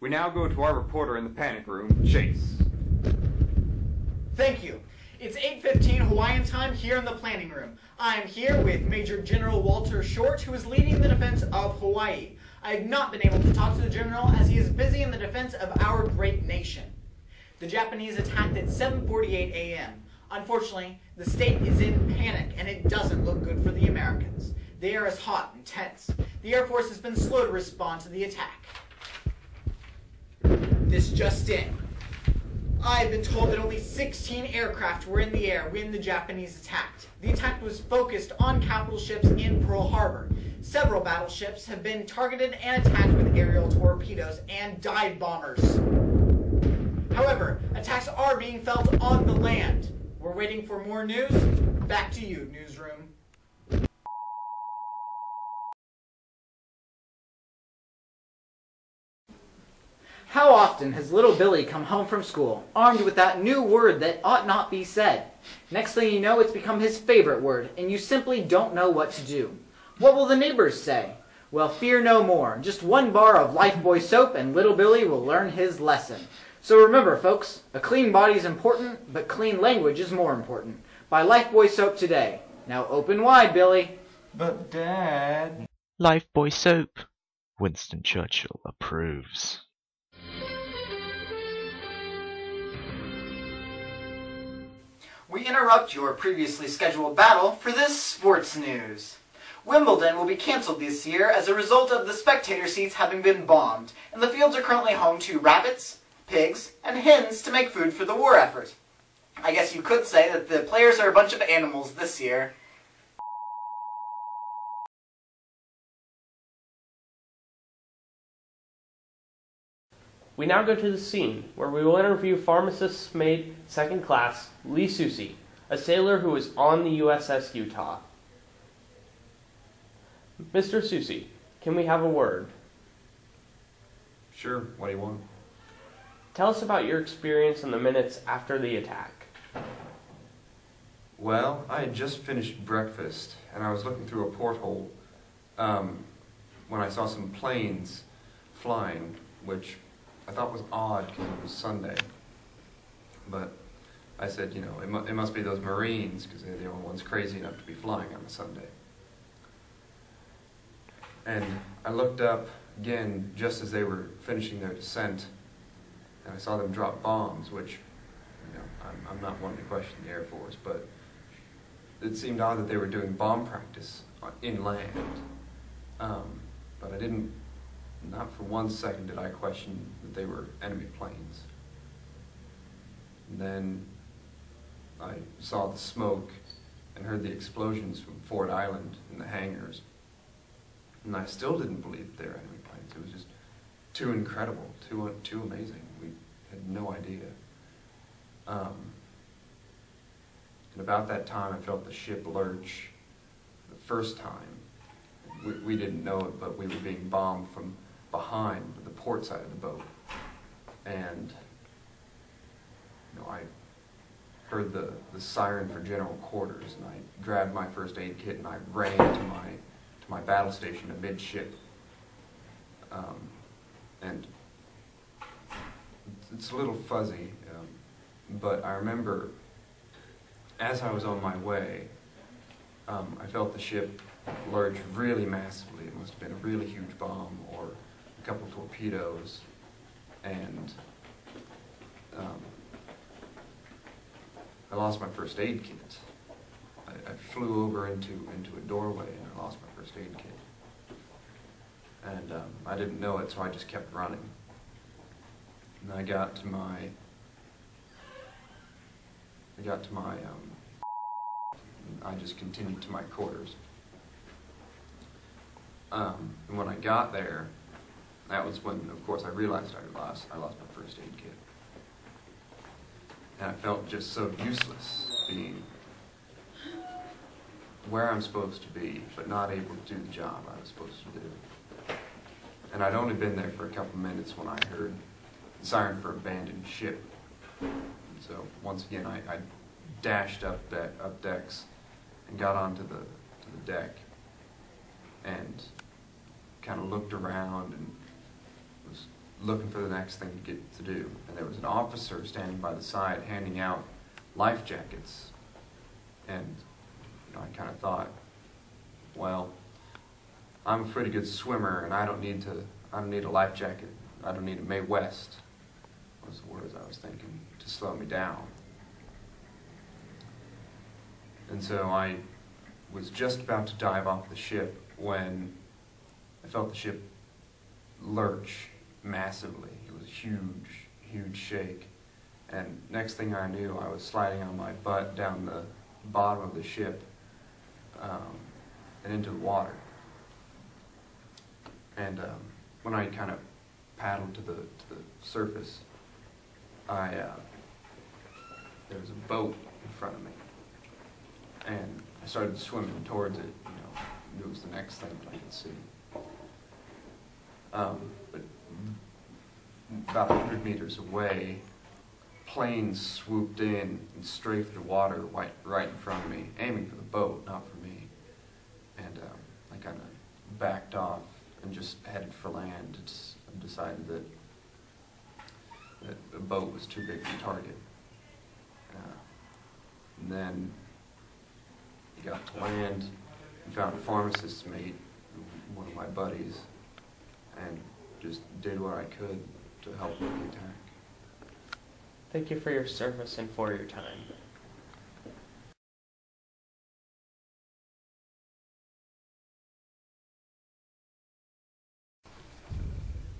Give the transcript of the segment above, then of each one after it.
We now go to our reporter in the panic room, Chase. Thank you. It's 8:15 Hawaiian time here in the planning room. I am here with Major General Walter Short, who is leading the defense of Hawaii. I have not been able to talk to the general as he is busy in the defense of our great nation. The Japanese attacked at 7:48 a.m. Unfortunately, the state is in panic and it doesn't look good for the Americans. The air is hot and tense. The Air Force has been slow to respond to the attack. This just in. I have been told that only 16 aircraft were in the air when the Japanese attacked. The attack was focused on capital ships in Pearl Harbor. Several battleships have been targeted and attacked with aerial torpedoes and dive bombers. However, attacks are being felt on the land. We're waiting for more news. Back to you, newsroom. How often has little Billy come home from school, armed with that new word that ought not be said? Next thing you know, it's become his favorite word, and you simply don't know what to do. What will the neighbors say? Well, fear no more. Just one bar of Lifebuoy soap, and little Billy will learn his lesson. So remember, folks, a clean body is important, but clean language is more important. Buy Lifebuoy soap today. Now open wide, Billy. But, Dad... Lifebuoy soap. Winston Churchill approves. We interrupt your previously scheduled battle for this sports news. Wimbledon will be cancelled this year as a result of the spectator seats having been bombed, and the fields are currently home to rabbits, pigs, and hens to make food for the war effort. I guess you could say that the players are a bunch of animals this year. We now go to the scene, where we will interview Pharmacist's mate, second class, Lee Soucy, a sailor who was on the USS Utah. Mr. Soucy, can we have a word? Sure, what do you want? Tell us about your experience in the minutes after the attack. Well, I had just finished breakfast, and I was looking through a porthole when I saw some planes flying, which I thought was odd because it was Sunday. But I said, you know, it must be those Marines, because they're the only ones crazy enough to be flying on a Sunday. And I looked up again just as they were finishing their descent, and I saw them drop bombs, which, you know, I'm not one to question the Air Force, but it seemed odd that they were doing bomb practice inland. But I didn't, not for 1 second did I question that they were enemy planes. And then I saw the smoke and heard the explosions from Ford Island in the hangars. And I still didn't believe that they were enemy planes. It was just too incredible, too amazing. We had no idea. And about that time, I felt the ship lurch the first time. We didn't know it, but we were being bombed from behind the port side of the boat. And you know, I heard the siren for general quarters, and I grabbed my first aid kit and I ran to my battle station amidship. And it's a little fuzzy, but I remember as I was on my way, I felt the ship lurch really massively. It must have been a really huge bomb or a couple of torpedoes, and I lost my first aid kit. I flew over into a doorway and I lost my first aid kit. And I didn't know it, so I just kept running. And I got to my I just continued to my quarters. And when I got there, that was when, of course, I realized I lost my first aid kit. And I felt just so useless, being where I'm supposed to be, but not able to do the job I was supposed to do. And I'd only been there for a couple minutes when I heard the siren for abandoned ship. And so once again, I dashed up decks and got onto the deck and kind of looked around and was looking for the next thing to get to do. And there was an officer standing by the side handing out life jackets. And I kind of thought, well, I'm a pretty good swimmer, and I don't need a life jacket. I don't need a Mae West, was the words I was thinking, to slow me down. And so I was just about to dive off the ship when I felt the ship lurch massively. It was a huge, huge shake. And next thing I knew, I was sliding on my butt down the bottom of the ship and into the water. And when I kind of paddled to the surface, there was a boat in front of me. And I started swimming towards it, it was the next thing that I could see. But about 100 meters away, planes swooped in and strafed the water right in front of me, aiming for the boat, not for me. And I kind of backed off and just headed for land. I decided that the boat was too big to target. And then he got to land and found a pharmacist's mate, one of my buddies, and just did what I could to help with the attack. Thank you for your service and for your time.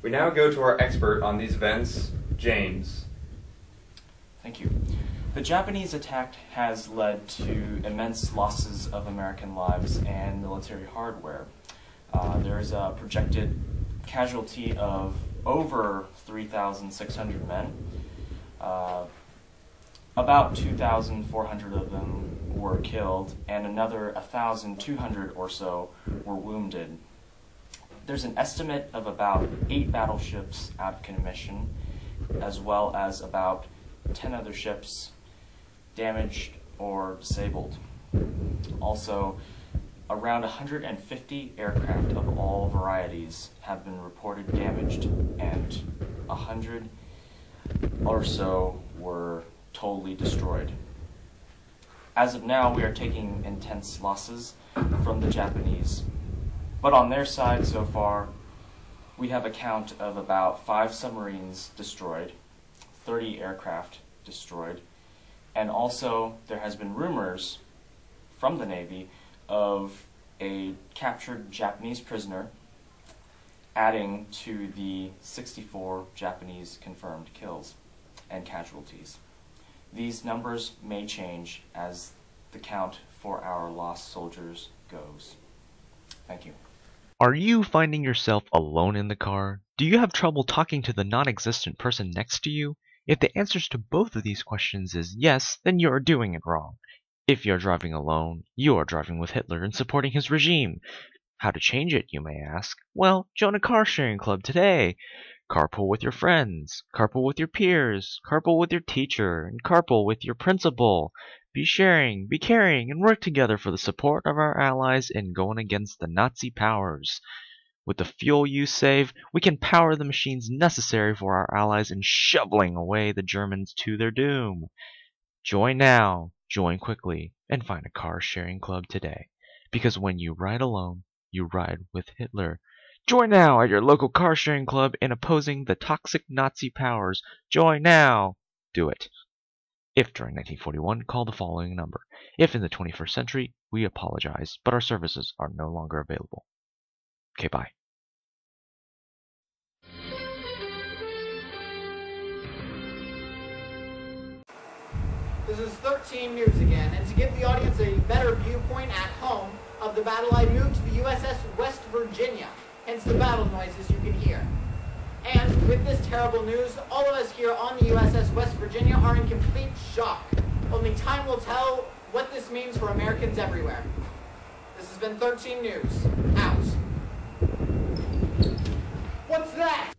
We now go to our expert on these events, James. Thank you. The Japanese attack has led to immense losses of American lives and military hardware. There is a projected casualty of over 3,600 men. About 2,400 of them were killed, and another 1,200 or so were wounded. There's an estimate of about 8 battleships out of commission, as well as about 10 other ships damaged or disabled. Also, around 150 aircraft of all varieties have been reported damaged, and 100 or so were totally destroyed. As of now, we are taking intense losses from the Japanese. But on their side so far, we have a count of about 5 submarines destroyed, 30 aircraft destroyed, and also there has been rumors from the Navy of a captured Japanese prisoner, adding to the 64 Japanese confirmed kills and casualties. These numbers may change as the count for our lost soldiers goes. Thank you. Are you finding yourself alone in the car? Do you have trouble talking to the non-existent person next to you? If the answers to both of these questions is yes, then you are doing it wrong. If you are driving alone, you are driving with Hitler and supporting his regime. How to change it, you may ask? Well, join a car sharing club today. Carpool with your friends, carpool with your peers, carpool with your teacher, and carpool with your principal. Be sharing, be caring, and work together for the support of our allies in going against the Nazi powers. With the fuel you save, we can power the machines necessary for our allies in shoveling away the Germans to their doom. Join now, join quickly, and find a car sharing club today. Because when you ride alone, you ride with Hitler. Join now at your local car sharing club in opposing the toxic Nazi powers. Join now. Do it. If during 1941, call the following number. If in the 21st century, we apologize, but our services are no longer available. Okay, bye. This is 13 News again, and to give the audience a better viewpoint at home of the battle, I moved to the USS West Virginia, hence the battle noises you can hear. And with this terrible news, all of us here on the USS West Virginia are in complete shock. Only time will tell what this means for Americans everywhere. This has been 13 News. Out. What's that?